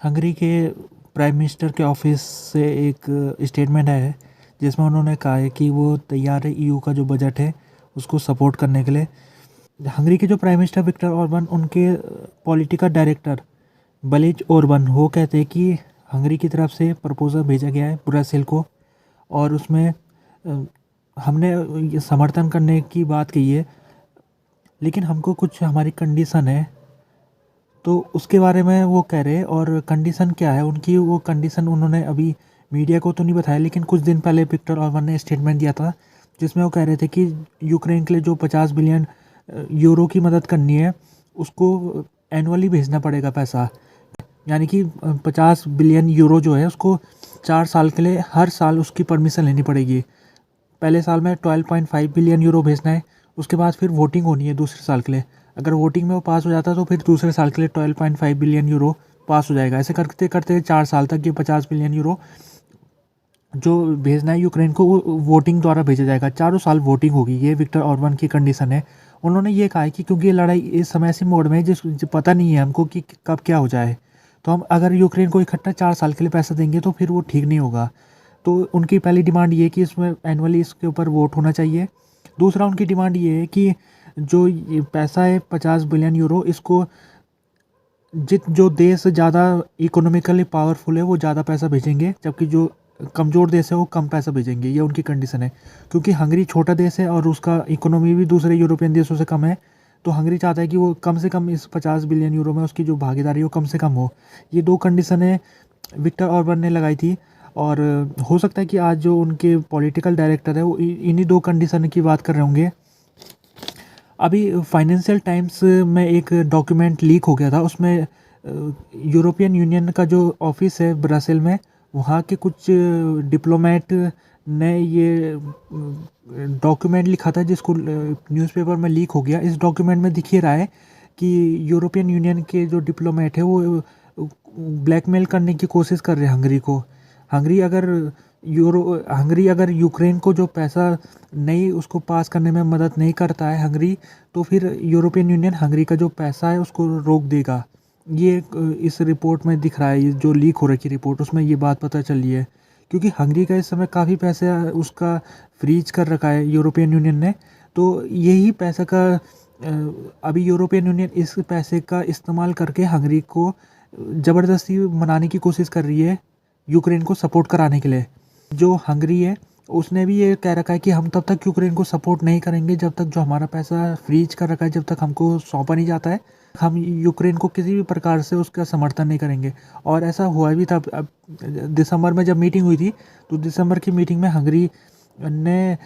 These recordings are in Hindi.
हंगरी के प्राइम मिनिस्टर के ऑफिस से एक स्टेटमेंट है जिसमें उन्होंने कहा है कि वो तैयार है ईयू का जो बजट है उसको सपोर्ट करने के लिए। हंगरी के जो प्राइम मिनिस्टर विक्टर ऑर्बन, उनके पॉलिटिकल डायरेक्टर बलेज ओरबन वो कहते हैं कि हंगरी की तरफ से प्रपोजल भेजा गया है ब्रसेल को और उसमें हमने ये समर्थन करने की बात कही है, लेकिन हमको कुछ हमारी कंडीशन है। तो उसके बारे में वो कह रहे हैं और कंडीशन क्या है उनकी, वो कंडीशन उन्होंने अभी मीडिया को तो नहीं बताया, लेकिन कुछ दिन पहले विक्टर ऑर्बन ने स्टेटमेंट दिया था जिसमें वो कह रहे थे कि यूक्रेन के लिए जो 50 बिलियन यूरो की मदद करनी है उसको एनुअली भेजना पड़ेगा पैसा, यानी कि 50 बिलियन यूरो जो है उसको 4 साल के लिए हर साल उसकी परमिशन लेनी पड़ेगी। पहले साल में 12.5 बिलियन यूरो भेजना है, उसके बाद फिर वोटिंग होनी है दूसरे साल के लिए। अगर वोटिंग में वो पास हो जाता है तो फिर दूसरे साल के लिए 12.5 बिलियन यूरो पास हो जाएगा। ऐसे करते करते 4 साल तक ये 50 बिलियन यूरो जो भेजना है यूक्रेन को वो वोटिंग द्वारा भेजा जाएगा। चारों साल वोटिंग होगी, ये विक्टर ऑर्बन की कंडीशन है। उन्होंने ये कहा है कि क्योंकि ये लड़ाई इस समय ऐसी मोड में है जिस पता नहीं है हमको कि कब क्या हो जाए, तो हम अगर यूक्रेन को इकट्ठा 4 साल के लिए पैसा देंगे तो फिर वो ठीक नहीं होगा। तो उनकी पहली डिमांड ये है कि इसमें एनुअली इसके ऊपर वोट होना चाहिए। दूसरा उनकी डिमांड ये है कि जो ये पैसा है 50 बिलियन यूरो, इसको जो देश ज़्यादा इकोनॉमिकली पावरफुल है वो ज़्यादा पैसा भेजेंगे, जबकि जो कमज़ोर देश है वो कम पैसा भेजेंगे। ये उनकी कंडीशन है, क्योंकि हंगरी छोटा देश है और उसका इकोनॉमी भी दूसरे यूरोपियन देशों से कम है। तो हंगरी चाहता है कि वो कम से कम इस 50 बिलियन यूरो में उसकी जो भागीदारी है वो कम से कम हो। ये दो कंडीशनें विक्टर ऑर्बन ने लगाई थी और हो सकता है कि आज जो उनके पॉलिटिकल डायरेक्टर है वो इन्हीं दो कंडीशन की बात कर रहे होंगे। अभी फाइनेंशियल टाइम्स में एक डॉक्यूमेंट लीक हो गया था, उसमें यूरोपियन यूनियन का जो ऑफिस है ब्रसेल में, वहाँ के कुछ डिप्लोमेट ने ये डॉक्यूमेंट लिखा था जिसको न्यूज़पेपर में लीक हो गया। इस डॉक्यूमेंट में दिख ही रहा है कि यूरोपियन यूनियन के जो डिप्लोमेट है वो ब्लैकमेल करने की कोशिश कर रहे हैं हंगरी को। हंगरी अगर यूक्रेन को जो पैसा नहीं उसको पास करने में मदद नहीं करता है हंगरी, तो फिर यूरोपियन यूनियन हंगरी का जो पैसा है उसको रोक देगा। ये इस रिपोर्ट में दिख रहा है, ये जो लीक हो रखी रिपोर्ट उसमें ये बात पता चली है। क्योंकि हंगरी का इस समय काफ़ी पैसे उसका फ्रीज कर रखा है यूरोपियन यूनियन ने, तो यही पैसा का अभी यूरोपियन यूनियन इस पैसे का इस्तेमाल करके हंगरी को ज़बरदस्ती मनाने की कोशिश कर रही है यूक्रेन को सपोर्ट कराने के लिए। जो हंगरी है उसने भी ये कह रखा है कि हम तब तक यूक्रेन को सपोर्ट नहीं करेंगे जब तक जो हमारा पैसा फ्रीज कर रखा है, जब तक हमको सौंपा नहीं जाता है, हम यूक्रेन को किसी भी प्रकार से उसका समर्थन नहीं करेंगे। और ऐसा हुआ भी था। अब दिसंबर में जब मीटिंग हुई थी तो दिसंबर की मीटिंग में हंगरी ने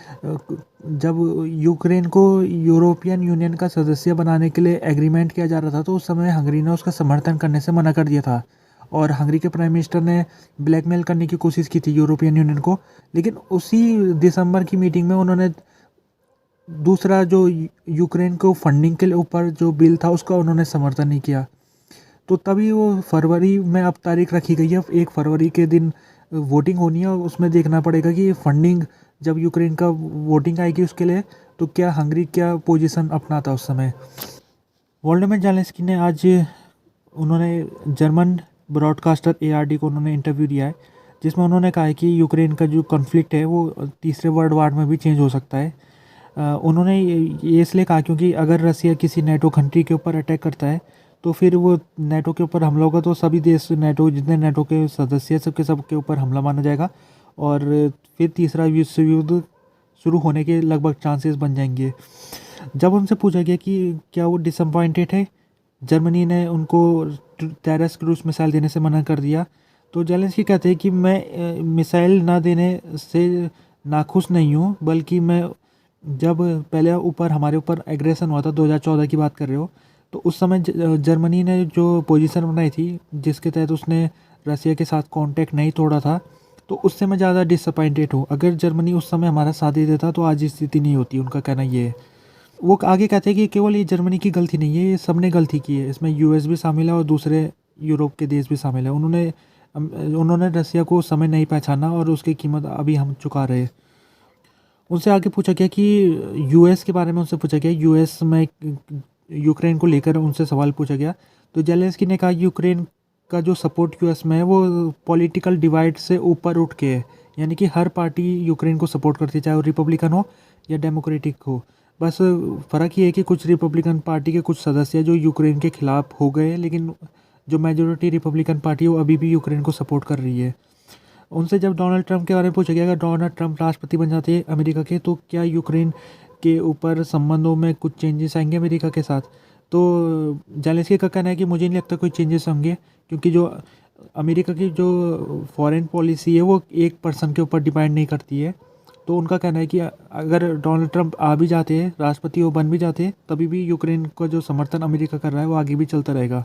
जब यूक्रेन को यूरोपियन यूनियन का सदस्य बनाने के एग्रीमेंट किया जा रहा था तो उस समय हंगरी ने उसका समर्थन करने से मना कर दिया था और हंगरी के प्राइम मिनिस्टर ने ब्लैकमेल करने की कोशिश की थी यूरोपियन यूनियन को। लेकिन उसी दिसंबर की मीटिंग में उन्होंने दूसरा जो यूक्रेन को फंडिंग के ऊपर जो बिल था उसका उन्होंने समर्थन नहीं किया। तो तभी वो फरवरी में अब तारीख रखी गई है, 1 फरवरी के दिन वोटिंग होनी है और उसमें देखना पड़ेगा कि फंडिंग जब यूक्रेन का वोटिंग आएगी उसके लिए तो क्या हंगरी क्या पोजीशन अपनाता उस समय। वोल्डीमिर ज़ेलेंस्की ने आज उन्होंने जर्मन ब्रॉडकास्टर ARD को उन्होंने इंटरव्यू दिया है जिसमें उन्होंने कहा है कि यूक्रेन का जो कॉन्फ्लिक्ट है वो तीसरे वर्ल्ड वार में भी चेंज हो सकता है। उन्होंने ये इसलिए कहा क्योंकि अगर रसिया किसी नेटो कंट्री के ऊपर अटैक करता है तो फिर वो नेटो के ऊपर हमला होगा, तो सभी देश नेटो जितने नेटो के सदस्य हैं सबके ऊपर हमला माना जाएगा और फिर तीसरा विश्व युद्ध शुरू होने के लगभग चांसेस बन जाएंगे। जब उनसे पूछा गया कि क्या वो डिसअपॉइंटेड है, जर्मनी ने उनको टेरस क्रूज मिसाइल देने से मना कर दिया, तो ज़ेलेंस्की कहते हैं कि मैं मिसाइल ना देने से नाखुश नहीं हूँ, बल्कि मैं जब पहले हमारे ऊपर एग्रेशन हुआ था 2014 की बात कर रहे हो, तो उस समय जर्मनी ने जो पोजीशन बनाई थी जिसके तहत उसने रसिया के साथ कांटेक्ट नहीं तोड़ा था, तो उससे मैं ज़्यादा डिसअपॉइंटेड हूँ। अगर जर्मनी उस समय हमारा साथ दे देता तो आज स्थिति नहीं होती, उनका कहना ये है। वो आगे कहते हैं कि केवल ये जर्मनी की गलती नहीं है, ये सब ने गलती की है, इसमें US भी शामिल है और दूसरे यूरोप के देश भी शामिल है। उन्होंने रसिया को समय नहीं पहचाना और उसकी कीमत अभी हम चुका रहे। उनसे आगे पूछा गया कि US के बारे में उनसे पूछा गया, US में यूक्रेन को लेकर उनसे सवाल पूछा गया, तो ज़ेलेंस्की ने कहा यूक्रेन का जो सपोर्ट यूएस में है वो पॉलिटिकल डिवाइड से ऊपर उठ के है, यानी कि हर पार्टी यूक्रेन को सपोर्ट करती है, चाहे वो रिपब्लिकन हो या डेमोक्रेटिक हो। बस फ़र्क ये है कि कुछ रिपब्लिकन पार्टी के कुछ सदस्य हैं जो यूक्रेन के खिलाफ हो गए हैं, लेकिन जो मेजोरिटी रिपब्लिकन पार्टी है वो अभी भी यूक्रेन को सपोर्ट कर रही है। उनसे जब डोनाल्ड ट्रंप के बारे में पूछा गया, अगर डोनाल्ड ट्रंप राष्ट्रपति बन जाते हैं अमेरिका के, तो क्या यूक्रेन के ऊपर संबंधों में कुछ चेंजेस आएंगे अमेरिका के साथ? तो जेलेंस्की का कहना है कि मुझे नहीं लगता कोई चेंजेस होंगे, क्योंकि जो अमेरिका की जो फॉरेन पॉलिसी है वो एक पर्सन के ऊपर डिपेंड नहीं करती है। तो उनका कहना है कि अगर डोनाल्ड ट्रंप आ भी जाते हैं, राष्ट्रपति वो बन भी जाते हैं, तभी भी यूक्रेन का जो समर्थन अमेरिका कर रहा है वो आगे भी चलता रहेगा।